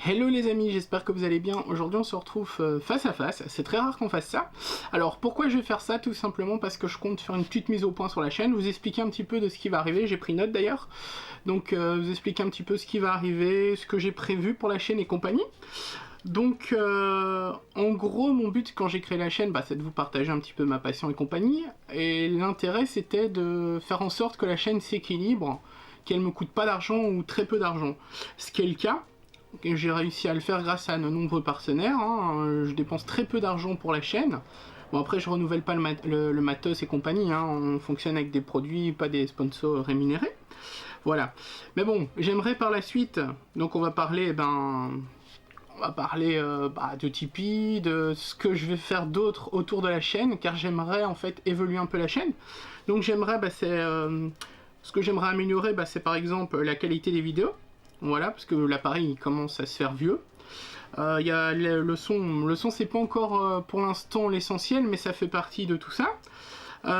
Hello les amis, j'espère que vous allez bien. Aujourd'hui on se retrouve face à face, c'est très rare qu'on fasse ça. Alors pourquoi je vais faire ça? Tout simplement parce que je compte faire une petite mise au point sur la chaîne, vous expliquer un petit peu de ce qui va arriver, j'ai pris note d'ailleurs. Donc vous expliquer un petit peu ce qui va arriver, ce que j'ai prévu pour la chaîne et compagnie. Donc en gros mon but quand j'ai créé la chaîne, c'est de vous partager un petit peu ma passion et compagnie. Et l'intérêt c'était de faire en sorte que la chaîne s'équilibre, qu'elle me coûte pas d'argent ou très peu d'argent. Ce qui est le cas. J'ai réussi à le faire grâce à de nombreux partenaires, je dépense très peu d'argent pour la chaîne. Bon après je renouvelle pas le matos et compagnie, on fonctionne avec des produits, pas des sponsors rémunérés. Voilà. Mais bon, j'aimerais par la suite, donc on va parler de Tipeee, de ce que je vais faire d'autre autour de la chaîne, car j'aimerais en fait évoluer un peu la chaîne. Donc j'aimerais, ce que j'aimerais améliorer, c'est par exemple la qualité des vidéos. Voilà, parce que l'appareil il commence à se faire vieux. Il y a le son c'est pas encore pour l'instant l'essentiel, mais ça fait partie de tout ça.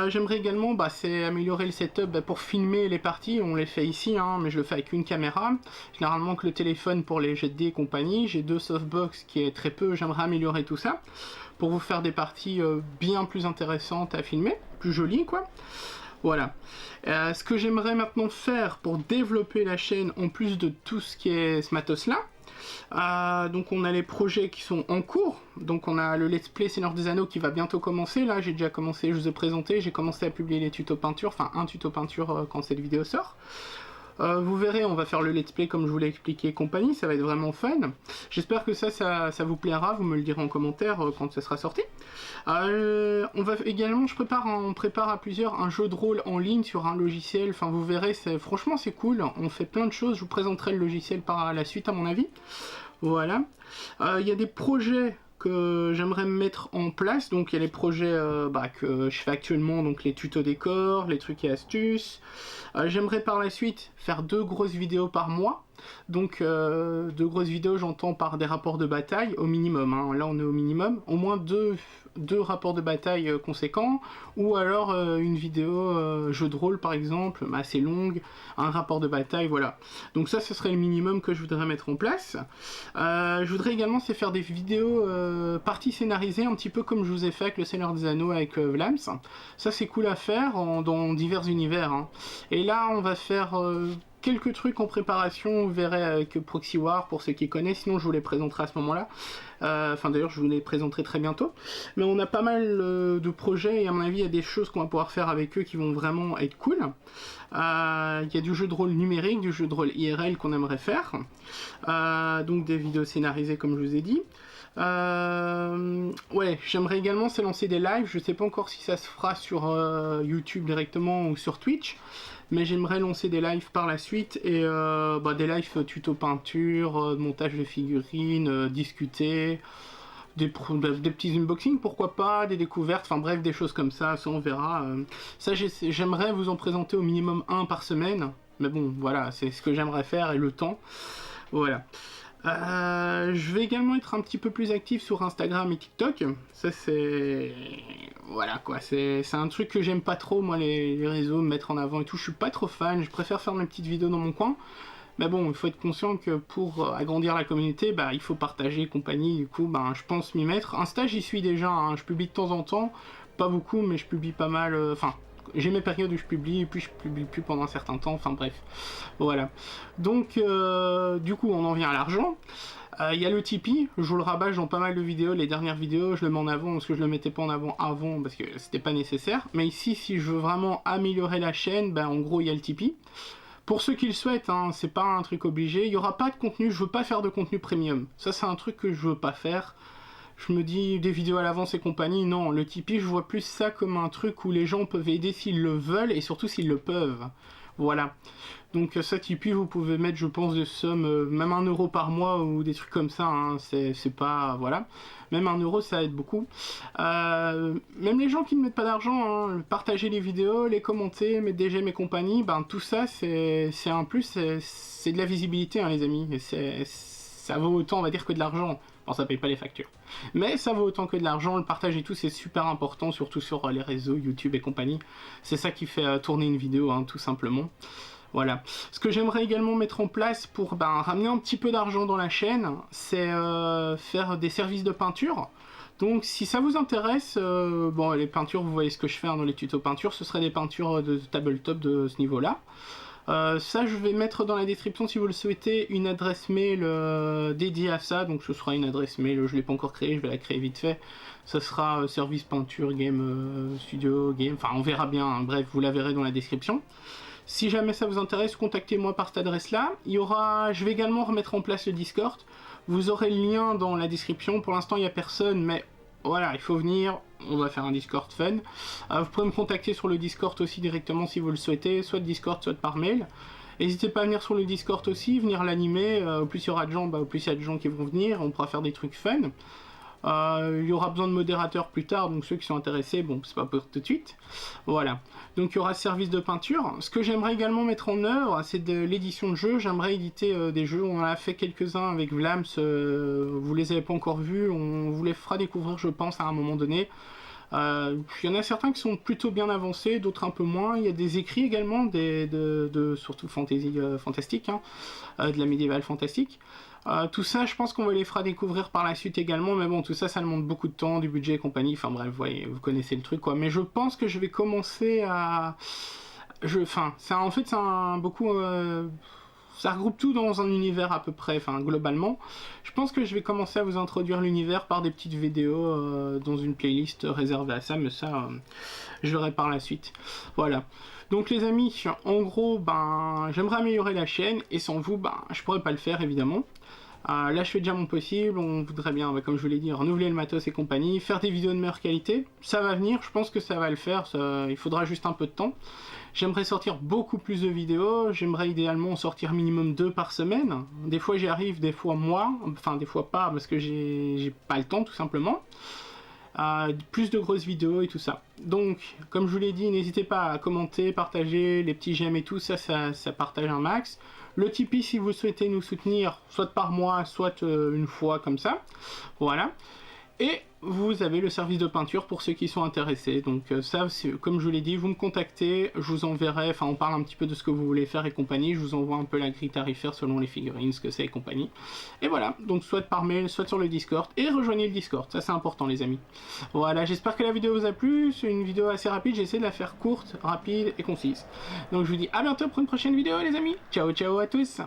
J'aimerais également c'est améliorer le setup pour filmer les parties, on les fait ici, mais je le fais avec une caméra. Généralement que le téléphone pour les jet et compagnie, j'ai deux softbox qui est très peu, j'aimerais améliorer tout ça, pour vous faire des parties bien plus intéressantes à filmer, plus jolies quoi. Voilà. Ce que j'aimerais maintenant faire pour développer la chaîne, en plus de tout ce qui est ce matos-là, donc on a les projets qui sont en cours. Donc on a le Let's Play Seigneur des Anneaux qui va bientôt commencer. Là j'ai déjà commencé, je vous ai présenté, j'ai commencé à publier les tutos peinture, enfin un tuto peinture quand cette vidéo sort. Vous verrez, on va faire le let's play comme je vous l'ai expliqué et compagnie, ça va être vraiment fun. J'espère que ça vous plaira, vous me le direz en commentaire quand ça sera sorti. On va également, on prépare à plusieurs un jeu de rôle en ligne sur un logiciel, enfin vous verrez, franchement c'est cool, on fait plein de choses, je vous présenterai le logiciel par la suite à mon avis. Voilà. Il y a des projets que j'aimerais mettre en place, donc il y a les projets que je fais actuellement, donc les tutos décors, les trucs et astuces. J'aimerais par la suite faire 2 grosses vidéos par mois, donc 2 grosses vidéos j'entends par des rapports de bataille au minimum, là on est au minimum, au moins deux rapports de bataille conséquents, ou alors une vidéo jeu de rôle par exemple, assez longue, un rapport de bataille, voilà. Donc ça ce serait le minimum que je voudrais mettre en place. Je voudrais également faire des vidéos parties scénarisées, un petit peu comme je vous ai fait avec le Seigneur des Anneaux avec Vlams. Ça c'est cool à faire dans divers univers. Et là on va faire quelques trucs en préparation, vous verrez avec Proxy War pour ceux qui connaissent, sinon je vous les présenterai à ce moment-là. Enfin d'ailleurs je vous les présenterai très bientôt. Mais on a pas mal de projets et à mon avis il y a des choses qu'on va pouvoir faire avec eux qui vont vraiment être cool. Il y a du jeu de rôle numérique, du jeu de rôle IRL qu'on aimerait faire. Donc des vidéos scénarisées comme je vous ai dit. Ouais, j'aimerais également lancer des lives, je sais pas encore si ça se fera sur YouTube directement ou sur Twitch, mais j'aimerais lancer des lives par la suite, et des lives tuto peinture, montage de figurines, discuter, des petits unboxings, pourquoi pas, des découvertes, enfin bref, des choses comme ça on verra. Ça j'aimerais vous en présenter au minimum 1 par semaine, mais bon, voilà, c'est ce que j'aimerais faire et le temps, voilà. Je vais également être un petit peu plus actif sur Instagram et TikTok. Ça c'est... Voilà quoi, c'est un truc que j'aime pas trop, moi les réseaux, me mettre en avant et tout, je suis pas trop fan, je préfère faire mes petites vidéos dans mon coin. Mais bon, il faut être conscient que pour agrandir la communauté, il faut partager et compagnie, du coup je pense m'y mettre. Insta j'y suis déjà, je publie de temps en temps, pas beaucoup mais je publie pas mal, j'ai mes périodes où je publie, et puis je publie plus pendant un certain temps, enfin bref. Voilà. Donc, du coup, on en vient à l'argent. Il y a le Tipeee, je vous le rabâche dans pas mal de vidéos, les dernières vidéos, je le mets en avant, parce que je le mettais pas en avant parce que c'était pas nécessaire. Mais ici, si je veux vraiment améliorer la chaîne, en gros, il y a le Tipeee. Pour ceux qui le souhaitent, c'est pas un truc obligé, il y aura pas de contenu, je veux pas faire de contenu premium. Ça, c'est un truc que je veux pas faire. Je me dis des vidéos à l'avance et compagnie, non, le Tipeee, je vois plus ça comme un truc où les gens peuvent aider s'ils le veulent et surtout s'ils le peuvent. Voilà. Donc ça, Tipeee, vous pouvez mettre, je pense, des sommes, même 1 euro par mois ou des trucs comme ça, c'est pas... Voilà. Même 1 euro, ça aide beaucoup. Même les gens qui ne mettent pas d'argent, partager les vidéos, les commenter, mettre des j'aime et compagnie, tout ça, c'est un plus, c'est de la visibilité, les amis. Et ça vaut autant, on va dire, que de l'argent. Bon, ça paye pas les factures. Mais ça vaut autant que de l'argent, le partage et tout, c'est super important, surtout sur les réseaux, YouTube et compagnie. C'est ça qui fait tourner une vidéo, tout simplement. Voilà. Ce que j'aimerais également mettre en place pour ramener un petit peu d'argent dans la chaîne, c'est faire des services de peinture. Donc si ça vous intéresse, bon les peintures, vous voyez ce que je fais dans les tutos peinture, ce seraient des peintures de tabletop de ce niveau-là. Ça je vais mettre dans la description si vous le souhaitez une adresse mail dédiée à ça, donc ce sera une adresse mail, je ne l'ai pas encore créée, je vais la créer vite fait. Ça sera service peinture, game, studio, game, enfin on verra bien, hein. Bref vous la verrez dans la description. Si jamais ça vous intéresse, contactez-moi par cette adresse-là. Je vais également remettre en place le Discord. Vous aurez le lien dans la description. Pour l'instant, il n'y a personne, mais voilà, il faut venir. On va faire un Discord fun. Vous pouvez me contacter sur le Discord aussi directement si vous le souhaitez, soit de Discord, soit par mail. N'hésitez pas à venir sur le Discord aussi, venir l'animer. Au plus il y aura de gens, au plus il y a de gens qui vont venir. On pourra faire des trucs fun. Il y aura besoin de modérateurs plus tard, donc ceux qui sont intéressés, bon, c'est pas pour tout de suite. Voilà. Donc il y aura ce service de peinture. Ce que j'aimerais également mettre en œuvre, c'est de l'édition de jeux. J'aimerais éditer des jeux. On en a fait quelques-uns avec Vlams. Vous les avez pas encore vus. On vous les fera découvrir, je pense, à un moment donné. Il y en a certains qui sont plutôt bien avancés, d'autres un peu moins. Il y a des écrits également, surtout fantastique, hein, de la médiévale fantastique. Tout ça, je pense qu'on va les fera découvrir par la suite également, mais bon, tout ça, ça demande beaucoup de temps, du budget et compagnie. Enfin bref, vous connaissez le truc, quoi. Mais je pense que je vais commencer à... en fait, c'est beaucoup... ça regroupe tout dans un univers à peu près, enfin globalement. Je pense que je vais commencer à vous introduire l'univers par des petites vidéos dans une playlist réservée à ça, mais ça, je verrai par la suite. Voilà. Donc les amis, en gros, j'aimerais améliorer la chaîne, et sans vous, je pourrais pas le faire évidemment. Là je fais déjà mon possible, on voudrait bien, comme je vous l'ai dit, renouveler le matos et compagnie, faire des vidéos de meilleure qualité, ça va venir, je pense que ça va le faire, il faudra juste un peu de temps. J'aimerais sortir beaucoup plus de vidéos, j'aimerais idéalement en sortir minimum 2 par semaine, des fois j'y arrive, des fois moins, enfin des fois pas parce que j'ai pas le temps tout simplement. Plus de grosses vidéos et tout ça. Donc, comme je vous l'ai dit, n'hésitez pas à commenter, partager, les petits j'aime et tout, ça partage un max. Le Tipeee si vous souhaitez nous soutenir, soit par mois, soit une fois comme ça. Voilà. Et vous avez le service de peinture pour ceux qui sont intéressés. Donc ça, comme je vous l'ai dit, vous me contactez, je vous enverrai, on parle un petit peu de ce que vous voulez faire et compagnie, je vous envoie un peu la grille tarifaire selon les figurines, ce que c'est et compagnie. Et voilà, donc soit par mail, soit sur le Discord, et rejoignez le Discord, ça c'est important les amis. Voilà, j'espère que la vidéo vous a plu, c'est une vidéo assez rapide, j'ai essayé de la faire courte, rapide et concise. Donc je vous dis à bientôt pour une prochaine vidéo les amis, ciao ciao à tous.